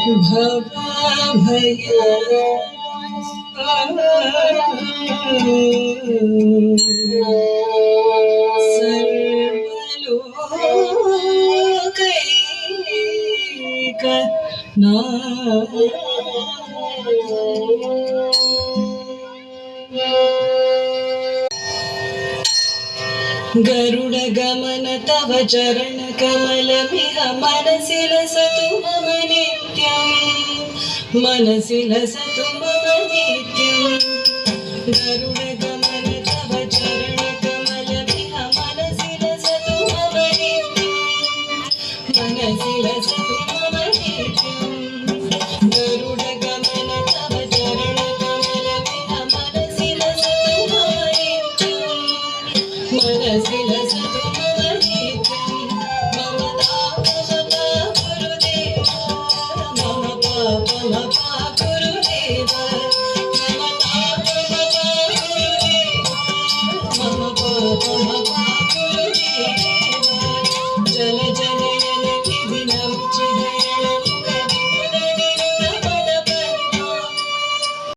भवाभय गरुड़ गमन तव चरण कमलमिह मनसि लसतु मम नित्यं मनसि लसतु मम नित्यं गरुड़ गमन तव चरण कमलमिह मनसि लसतु मम नित्यं मनसि लसतु मम नित्यं गरुड़ गमन तव चरण कमलमिह मनसि लसतु मम नित्यं मनसि लसतु